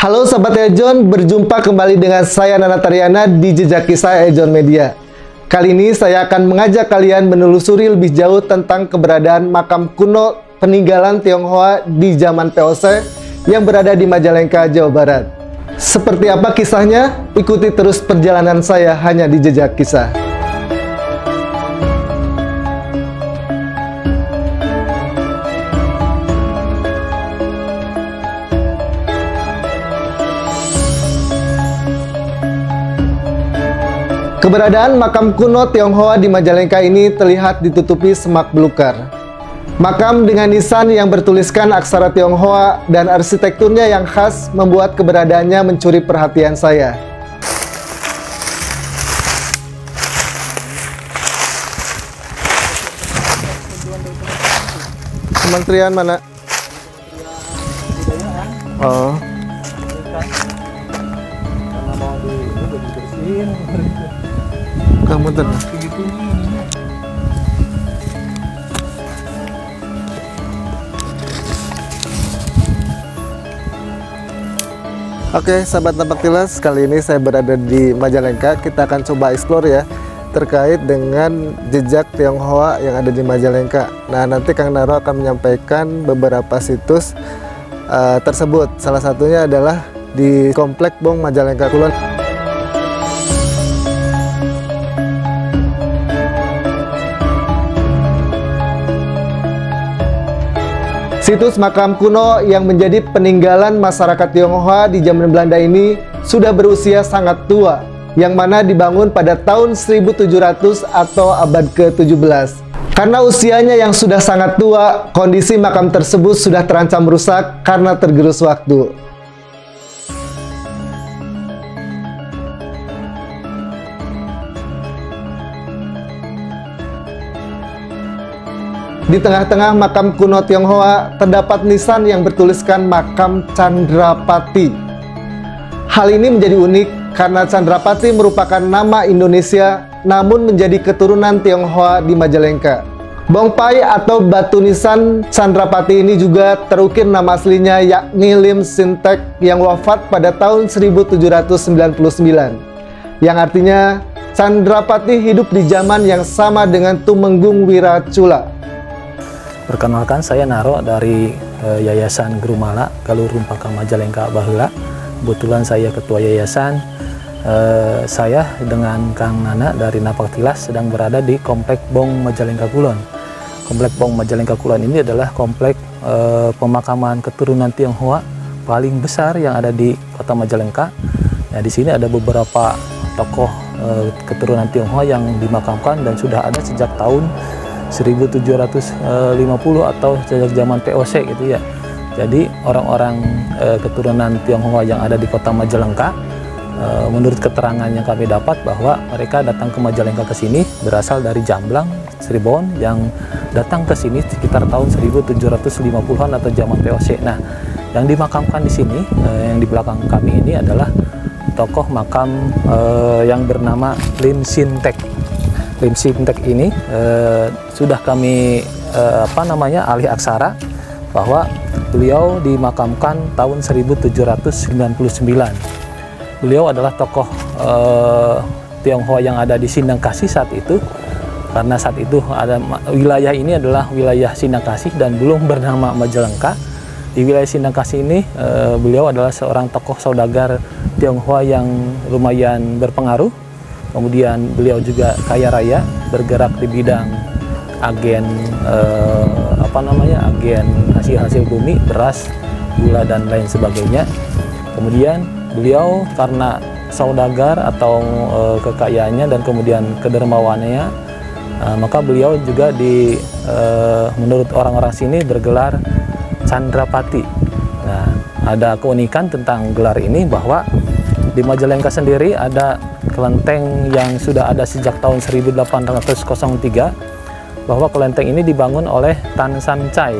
Halo Sobat Ejon, berjumpa kembali dengan saya Nana Tariana di Jejak Kisah Ejon Media. Kali ini saya akan mengajak kalian menelusuri lebih jauh tentang keberadaan makam kuno peninggalan Tionghoa di zaman VOC yang berada di Majalengka, Jawa Barat. Seperti apa kisahnya? Ikuti terus perjalanan saya hanya di Jejak Kisah. Keberadaan makam kuno Tionghoa di Majalengka ini terlihat ditutupi semak belukar. Makam dengan nisan yang bertuliskan aksara Tionghoa dan arsitekturnya yang khas membuat keberadaannya mencuri perhatian saya. Kementerian mana? Oh. Kamu tenang. Oke, sahabat Napak Tilas, kali ini saya berada di Majalengka. Kita akan coba explore ya terkait dengan jejak Tionghoa yang ada di Majalengka. Nah, nanti Kang Naro akan menyampaikan beberapa situs tersebut. Salah satunya adalah di Komplek Bong Majalengka Kulon. Situs makam kuno yang menjadi peninggalan masyarakat Tionghoa di zaman Belanda ini sudah berusia sangat tua, yang mana dibangun pada tahun 1700 atau abad ke-17. Karena usianya yang sudah sangat tua, kondisi makam tersebut sudah terancam rusak karena tergerus waktu. Di tengah-tengah makam kuno Tionghoa terdapat nisan yang bertuliskan makam Candrapati. Hal ini menjadi unik karena Candrapati merupakan nama Indonesia namun menjadi keturunan Tionghoa di Majalengka. Bongpai atau batu nisan Candrapati ini juga terukir nama aslinya yakni Lim Sintek yang wafat pada tahun 1799, yang artinya Candrapati hidup di zaman yang sama dengan Tumenggung Wiracula. Perkenalkan, saya Naro dari Yayasan Grumala Galur Rumpaka Majalengka Baheula. Kebetulan saya ketua yayasan. Saya dengan Kang Nana dari Napak Tilas sedang berada di Komplek Bong Majalengka Kulon. Komplek Bong Majalengka Kulon ini adalah komplek pemakaman keturunan Tionghoa paling besar yang ada di Kota Majalengka. Nah, di sini ada beberapa tokoh keturunan Tionghoa yang dimakamkan dan sudah ada sejak tahun 1750 atau sejak zaman VOC gitu ya. Jadi orang-orang keturunan Tionghoa yang ada di Kota Majalengka, menurut keterangan yang kami dapat bahwa mereka datang ke Majalengka ke sini berasal dari Jamblang, Cirebon, yang datang ke sini sekitar tahun 1750-an atau zaman VOC. Nah, yang dimakamkan di sini, yang di belakang kami ini adalah tokoh makam yang bernama Lim Sintek. Lim Sintek ini sudah kami alih aksara bahwa beliau dimakamkan tahun 1799. Beliau adalah tokoh Tionghoa yang ada di Sindangkasih saat itu, karena saat itu ada wilayah ini adalah wilayah Sindangkasih dan belum bernama Majalengka. Di wilayah Sindangkasih ini beliau adalah seorang tokoh saudagar Tionghoa yang lumayan berpengaruh. Kemudian beliau juga kaya raya, bergerak di bidang agen agen hasil-hasil bumi, beras, gula dan lain sebagainya. Kemudian beliau karena saudagar atau kekayaannya dan kemudian kedermawanannya, maka beliau juga menurut orang-orang sini bergelar Candrapati. Nah, ada keunikan tentang gelar ini bahwa di Majalengka sendiri ada kelenteng yang sudah ada sejak tahun 1803, bahwa kelenteng ini dibangun oleh Tan San Chai.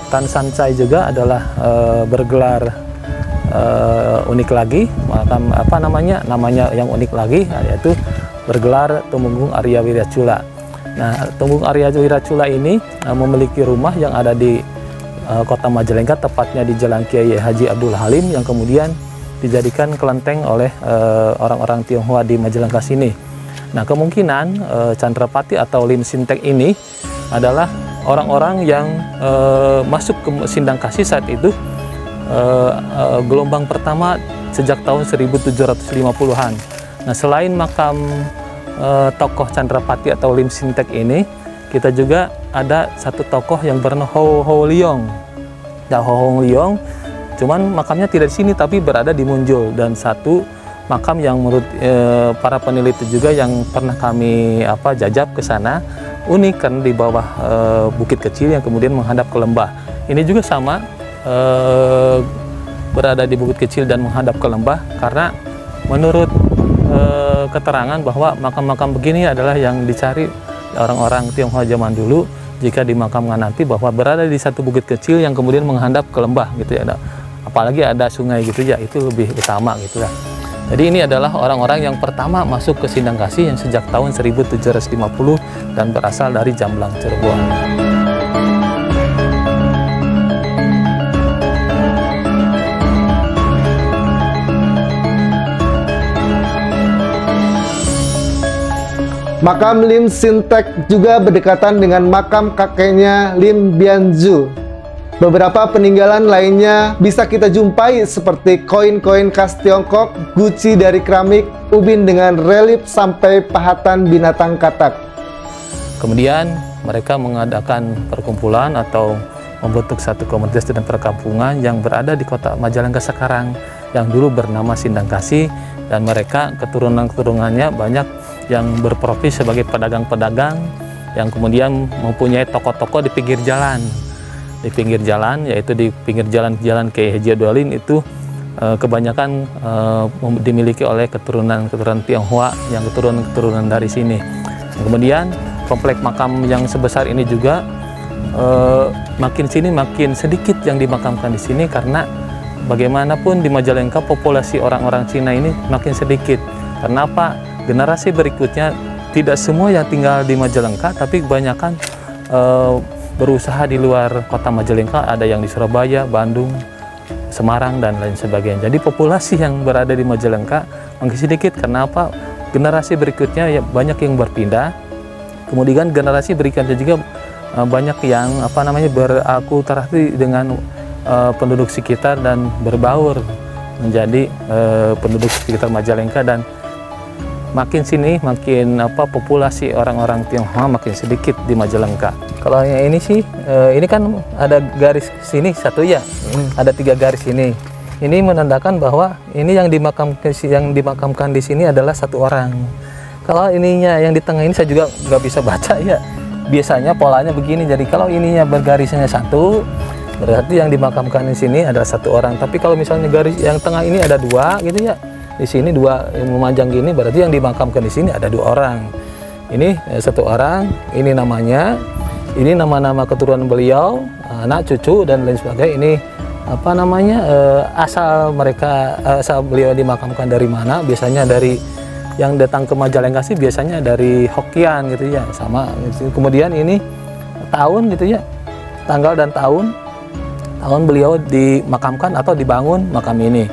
Tan San Chai juga adalah bergelar unik lagi, namanya yang unik lagi, yaitu bergelar Tumenggung Arya Wiracula. Nah, Tumenggung Arya Wiracula ini memiliki rumah yang ada di Kota Majalengka, tepatnya di Jalan Kiai Haji Abdul Halim, yang kemudian dijadikan kelenteng oleh orang-orang Tionghoa di Majalengka sini. Nah, kemungkinan Candrapati atau Lim Sintek ini adalah orang-orang yang masuk ke Sindangkasih saat itu gelombang pertama sejak tahun 1750-an. Nah, selain makam tokoh Candrapati atau Lim Sintek ini, kita juga ada satu tokoh yang bernama Ho Ho Liong. Nah, Ho Ho Liong cuman makamnya tidak di sini tapi berada di Munjul, dan satu makam yang menurut para peneliti juga yang pernah kami jajab ke sana unik kan di bawah bukit kecil yang kemudian menghadap ke lembah. Ini juga sama berada di bukit kecil dan menghadap ke lembah karena menurut keterangan bahwa makam-makam begini adalah yang dicari orang-orang Tionghoa zaman dulu jika dimakamkan nanti, bahwa berada di satu bukit kecil yang kemudian menghadap ke lembah gitu ya. Apalagi ada sungai gitu ya, itu lebih utama gitu ya. Jadi ini adalah orang-orang yang pertama masuk ke Sindangkasih yang sejak tahun 1750 dan berasal dari Jamblang, Cirebon. Makam Lim Sintek juga berdekatan dengan makam kakeknya Lim Bianzu. Beberapa peninggalan lainnya bisa kita jumpai seperti koin-koin khas Tiongkok, guci dari keramik, ubin dengan relief sampai pahatan binatang katak. Kemudian mereka mengadakan perkumpulan atau membentuk satu komunitas dan perkampungan yang berada di kota Majalengka sekarang, yang dulu bernama Sindangkasih, dan mereka keturunan-keturunannya banyak yang berprofesi sebagai pedagang-pedagang yang kemudian mempunyai toko-toko di pinggir jalan. Di pinggir jalan, yaitu di pinggir jalan-jalan Kiai Haji Abdulin itu kebanyakan dimiliki oleh keturunan-keturunan Tionghoa yang keturunan-keturunan dari sini. Kemudian komplek makam yang sebesar ini juga makin sini makin sedikit yang dimakamkan di sini, karena bagaimanapun di Majalengka populasi orang-orang Cina ini makin sedikit. Karena apa? Generasi berikutnya tidak semua yang tinggal di Majalengka, tapi kebanyakan berusaha di luar kota Majalengka, ada yang di Surabaya, Bandung, Semarang, dan lain sebagainya. Jadi populasi yang berada di Majalengka makin sedikit. Karena apa? Generasi berikutnya ya banyak yang berpindah. Kemudian generasi berikutnya juga banyak yang berakulturasi dengan penduduk sekitar dan berbaur menjadi penduduk sekitar Majalengka, dan makin sini makin populasi orang-orang Tionghoa makin sedikit di Majalengka. Kalau yang ini sih, ini kan ada garis sini satu ya, ada 3 garis ini. Ini menandakan bahwa ini yang dimakamkan di sini adalah satu orang. Kalau ininya yang di tengah ini saya juga nggak bisa baca ya. Biasanya polanya begini. Jadi kalau ininya bergarisnya satu, berarti yang dimakamkan di sini adalah satu orang. Tapi kalau misalnya garis yang tengah ini ada 2 gitu ya. Di sini 2 yang memanjang gini, berarti yang dimakamkan di sini ada 2 orang. Ini 1 orang, ini namanya, ini nama-nama keturunan beliau, anak, cucu, dan lain sebagainya. Ini asal beliau dimakamkan dari mana? Biasanya dari yang datang ke Majalengka sih biasanya dari Hokian gitu ya, sama. Kemudian ini tahun gitu ya, tanggal dan tahun beliau dimakamkan atau dibangun makam ini.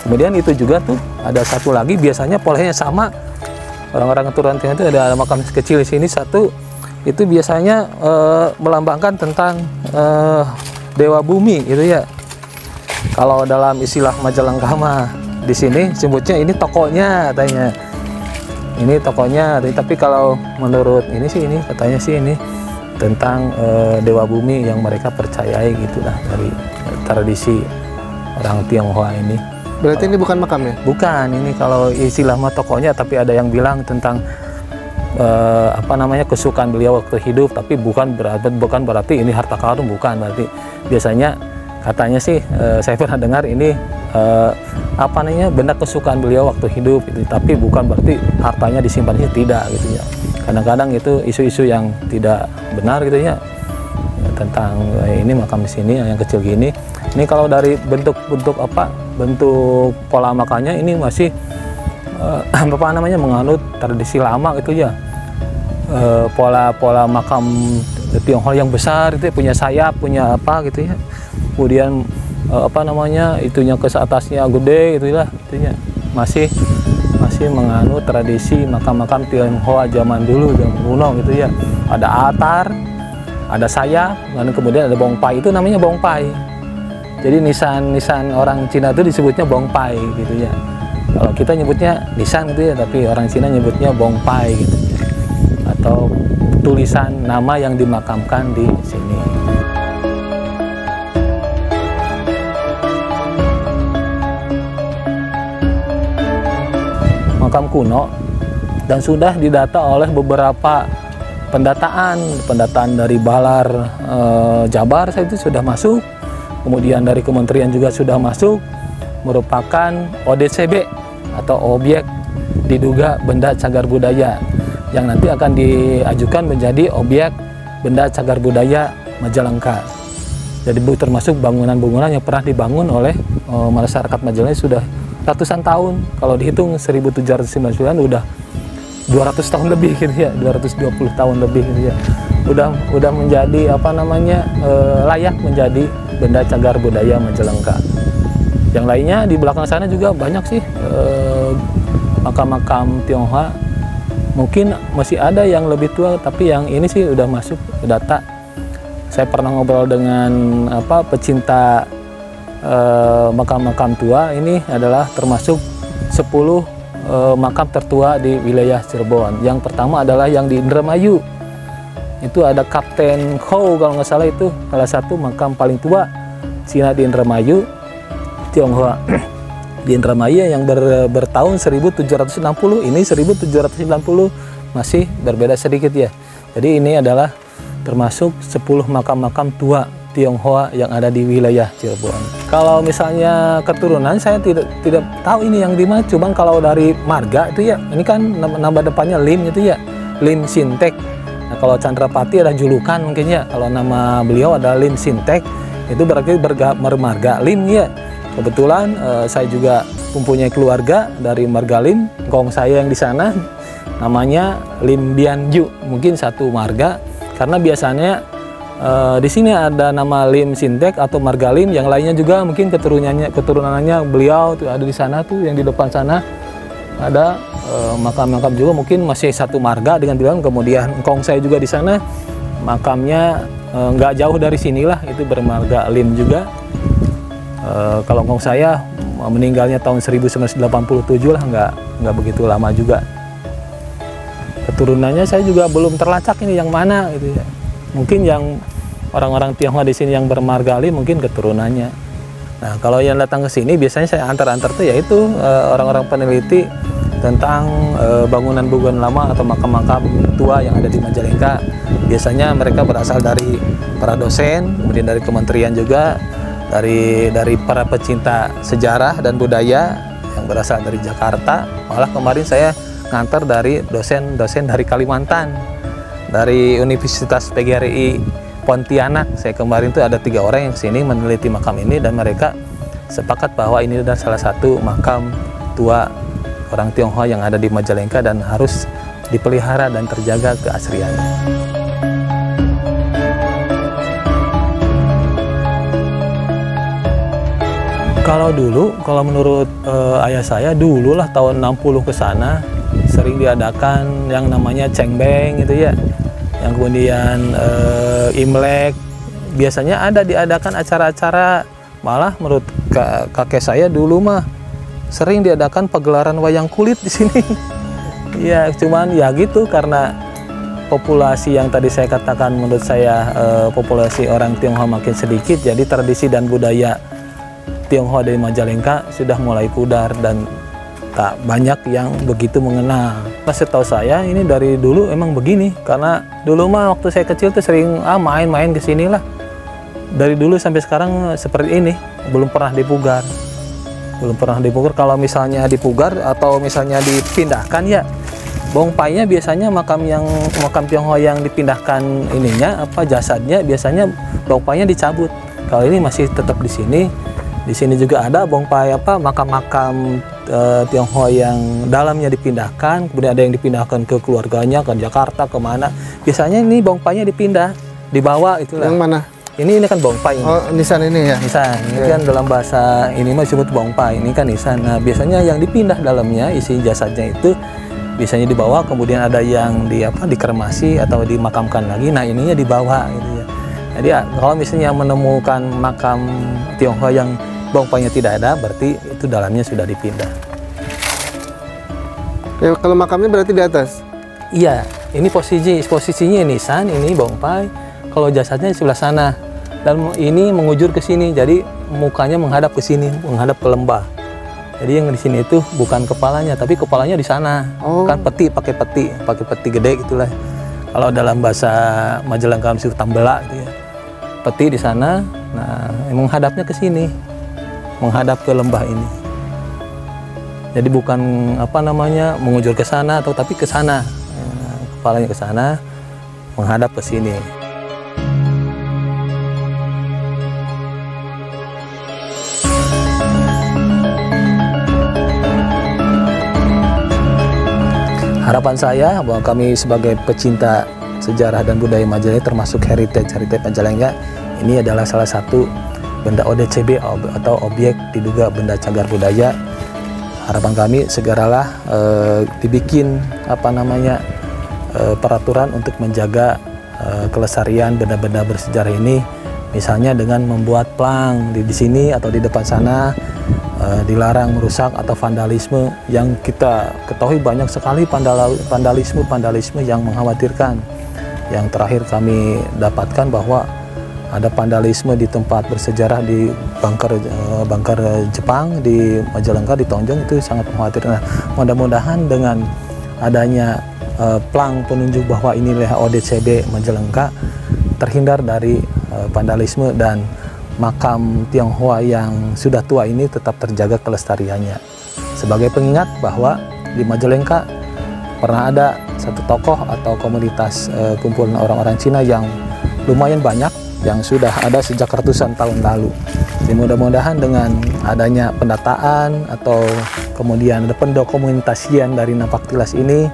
Kemudian itu juga tuh ada satu lagi, biasanya polanya sama. Orang-orang keturunan Tionghoa itu ada makam kecil di sini satu, itu biasanya melambangkan tentang dewa bumi gitu ya. Kalau dalam istilah Majalengka mah di sini sebutnya ini tokonya katanya. Ini tokonya, tapi kalau menurut ini sih, ini katanya sih ini tentang dewa bumi yang mereka percayai gitulah dari tradisi orang Tionghoa ini. Berarti ini bukan makamnya? Bukan, ini kalau istilah mah tokonya, tapi ada yang bilang tentang kesukaan beliau waktu hidup, tapi bukan berarti ini harta karun, bukan. Berarti biasanya katanya sih saya pernah dengar ini benda kesukaan beliau waktu hidup gitu, tapi bukan berarti hartanya disimpan di sini, tidak gitu ya. Kadang-kadang itu isu-isu yang tidak benar gitu ya tentang ini makam di sini yang kecil gini. Ini kalau dari bentuk pola makamnya ini masih menganut tradisi lama gitu ya. Pola makam Tionghoa yang besar itu punya sayap, punya apa gitu ya. Kemudian apa namanya, itunya ke atasnya gede itulah, itunya masih menganut tradisi makam-makam Tionghoa zaman dulu, zaman kuno gitu ya. Ada altar, ada sayap, dan kemudian ada bongpai, itu namanya bongpai. Jadi nisan orang Cina itu disebutnya bongpai gitu ya. Kalau kita nyebutnya nisan gitu ya, tapi orang Cina nyebutnya bongpai gitu ya. Atau tulisan nama yang dimakamkan di sini. Makam kuno dan sudah didata oleh beberapa pendataan dari Balar Jabar itu sudah masuk, kemudian dari kementerian juga sudah masuk, merupakan ODCB atau objek diduga benda cagar budaya yang nanti akan diajukan menjadi objek benda cagar budaya Majalengka. Jadi termasuk bangunan-bangunan yang pernah dibangun oleh masyarakat Majalengka sudah ratusan tahun. Kalau dihitung 1799 udah 200 tahun lebih gitu ya, 220 tahun lebih gitu ya. Udah menjadi apa namanya, layak menjadi benda cagar budaya Majalengka. Yang lainnya di belakang sana juga banyak sih makam-makam Tionghoa. Mungkin masih ada yang lebih tua, tapi yang ini sih udah masuk data. Saya pernah ngobrol dengan pecinta makam-makam tua. Ini adalah termasuk 10 makam tertua di wilayah Cirebon. Yang pertama adalah yang di Indramayu. Itu ada Kapten Khou kalau nggak salah, itu salah satu makam paling tua Cina di Indramayu, Tionghoa. Di Indramayu yang bertahun 1760, ini 1790, masih berbeda sedikit ya. Jadi ini adalah termasuk 10 makam-makam tua Tionghoa yang ada di wilayah Cirebon. Kalau misalnya keturunan saya tidak tahu ini yang di mana. Cuman kalau dari marga itu ya, ini kan nama depannya Lim itu ya, Lim Sintek. Nah, kalau Candrapati ada julukan mungkin ya. Kalau nama beliau ada Lim Sintek, itu berarti bermarga Lim ya. Kebetulan saya juga mempunyai keluarga dari marga Lim. Kong saya yang di sana namanya Lim Bianju, mungkin satu marga. Karena biasanya di sini ada nama Lim Sintek atau marga Lim, yang lainnya juga mungkin keturunannya beliau tuh ada di sana tuh, yang di depan sana ada makam-makam juga mungkin masih satu marga dengan beliau. Kemudian engkong saya juga di sana makamnya nggak jauh dari sinilah, itu bermarga Lim juga. Kalau engkong saya meninggalnya tahun 1987 lah, nggak begitu lama juga. Keturunannya saya juga belum terlacak ini yang mana gitu ya. Mungkin yang orang-orang Tionghoa di sini yang bermarga Lim mungkin keturunannya. Nah, kalau yang datang ke sini biasanya saya antar-antar tuh yaitu orang-orang peneliti tentang bangunan-bangunan lama atau makam-makam tua yang ada di Majalengka. Biasanya mereka berasal dari para dosen, kemudian dari kementerian juga, dari para pecinta sejarah dan budaya yang berasal dari Jakarta. Malah kemarin saya ngantar dari dosen-dosen dari Kalimantan, dari Universitas PGRI Pontianak. Saya kemarin tuh ada 3 orang yang sini meneliti makam ini, dan mereka sepakat bahwa ini adalah salah satu makam tua orang Tionghoa yang ada di Majalengka dan harus dipelihara dan terjaga keasliannya. Kalau dulu, kalau menurut ayah saya dulu lah tahun 60 ke sana sering diadakan yang namanya cengbeng gitu ya. Yang kemudian Imlek biasanya ada diadakan acara-acara, malah menurut kakek saya dulu mah sering diadakan pagelaran wayang kulit di sini. Ya, cuman ya gitu, karena populasi yang tadi saya katakan menurut saya populasi orang Tionghoa makin sedikit, jadi tradisi dan budaya Tionghoa dari Majalengka sudah mulai pudar dan tak banyak yang begitu mengenal. Setahu saya ini dari dulu emang begini, karena dulu mah waktu saya kecil tuh sering main-main ke sini lah. Dari dulu sampai sekarang seperti ini, belum pernah dipugar. Belum pernah dipugar. Kalau misalnya dipugar atau misalnya dipindahkan ya, bongpainya biasanya makam Tionghoa yang dipindahkan ininya jasadnya biasanya bongpainya dicabut. Kalau ini masih tetap di sini. Di sini juga ada bongpai makam-makam Tionghoa yang dalamnya dipindahkan, kemudian ada yang dipindahkan ke keluarganya, ke Jakarta, kemana. Biasanya ini bongpainya dipindah, dibawa itulah. Yang mana? Ini kan bongpai. Oh, nisan ini ya? Nisan. Ini kan dalam bahasa ini mah disebut bongpai. Ini kan nisan. Nah, biasanya yang dipindah dalamnya, isi jasadnya itu biasanya dibawa, kemudian ada yang dikremasi atau dimakamkan lagi. Nah, ininya dibawa gitu ya. Jadi kalau misalnya menemukan makam Tionghoa yang bongpainya tidak ada, berarti itu dalamnya sudah dipindah. Ya, kalau makamnya berarti di atas? Iya, ini posisinya nisan, ini bongpai. Kalau jasadnya di sebelah sana. Dan ini mengujur ke sini, jadi mukanya menghadap ke sini, menghadap ke lembah. Jadi yang di sini itu bukan kepalanya, tapi kepalanya di sana. Kan pakai peti gede gitulah. Kalau dalam bahasa Majalengka disebut tambela gitu ya. Peti di sana, nah menghadapnya ke sini, menghadap ke lembah ini. Jadi bukan mengujur ke sana tapi ke sana. Kepalanya ke sana, menghadap ke sini. Harapan saya bahwa kami sebagai pecinta sejarah dan budaya Majalengka, termasuk heritage Majalengka, ini adalah salah satu benda ODCB atau objek diduga benda cagar budaya. Harapan kami segeralah dibikin peraturan untuk menjaga kelestarian benda-benda bersejarah ini, misalnya dengan membuat plang di sini atau di depan sana. Dilarang merusak atau vandalisme, yang kita ketahui banyak sekali vandalisme yang mengkhawatirkan. Yang terakhir kami dapatkan bahwa ada vandalisme di tempat bersejarah di bunker Jepang di Majalengka, di Tonjong, itu sangat mengkhawatirkan. Nah, mudah-mudahan dengan adanya plang penunjuk bahwa inilah ODCB Majalengka, terhindar dari vandalisme dan makam Tionghoa yang sudah tua ini tetap terjaga kelestariannya. Sebagai pengingat bahwa di Majalengka pernah ada satu tokoh atau komunitas kumpulan orang-orang Cina yang lumayan banyak, yang sudah ada sejak ratusan tahun lalu. Jadi mudah-mudahan dengan adanya pendataan atau kemudian ada pendokumentasian dari Napak Tilas ini,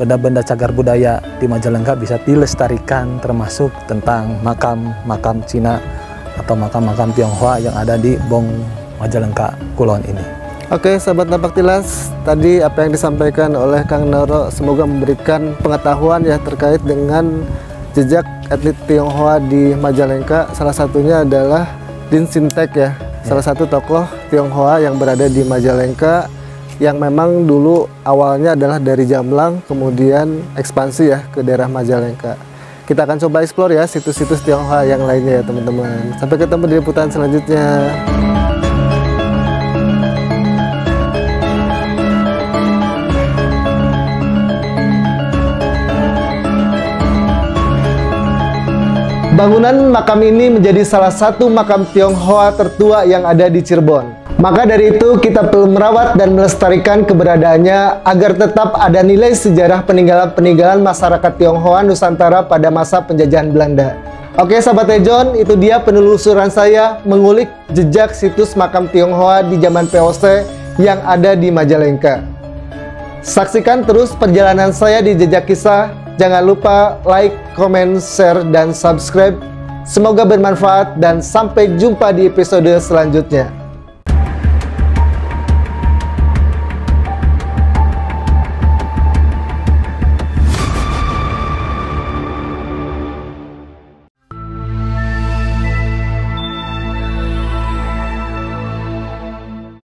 benda-benda cagar budaya di Majalengka bisa dilestarikan, termasuk tentang makam Cina atau makam-makam Tionghoa yang ada di Bong Majalengka Kulon ini. Oke, sahabat Napak Tilas, tadi apa yang disampaikan oleh Kang Naro semoga memberikan pengetahuan ya terkait dengan jejak etnis Tionghoa di Majalengka. Salah satunya adalah Din Sintek ya, salah satu tokoh Tionghoa yang berada di Majalengka, yang memang dulu awalnya adalah dari Jamlang, kemudian ekspansi ya ke daerah Majalengka. Kita akan coba explore ya situs-situs Tionghoa yang lainnya ya teman-teman. Sampai ketemu di liputan selanjutnya. Bangunan makam ini menjadi salah satu makam Tionghoa tertua yang ada di Cirebon. Maka dari itu kita perlu merawat dan melestarikan keberadaannya agar tetap ada nilai sejarah peninggalan-peninggalan masyarakat Tionghoa Nusantara pada masa penjajahan Belanda. Oke sahabat Tejon, itu dia penelusuran saya mengulik jejak situs makam Tionghoa di zaman VOC yang ada di Majalengka. Saksikan terus perjalanan saya di Jejak Kisah. Jangan lupa like, comment, share, dan subscribe. Semoga bermanfaat dan sampai jumpa di episode selanjutnya.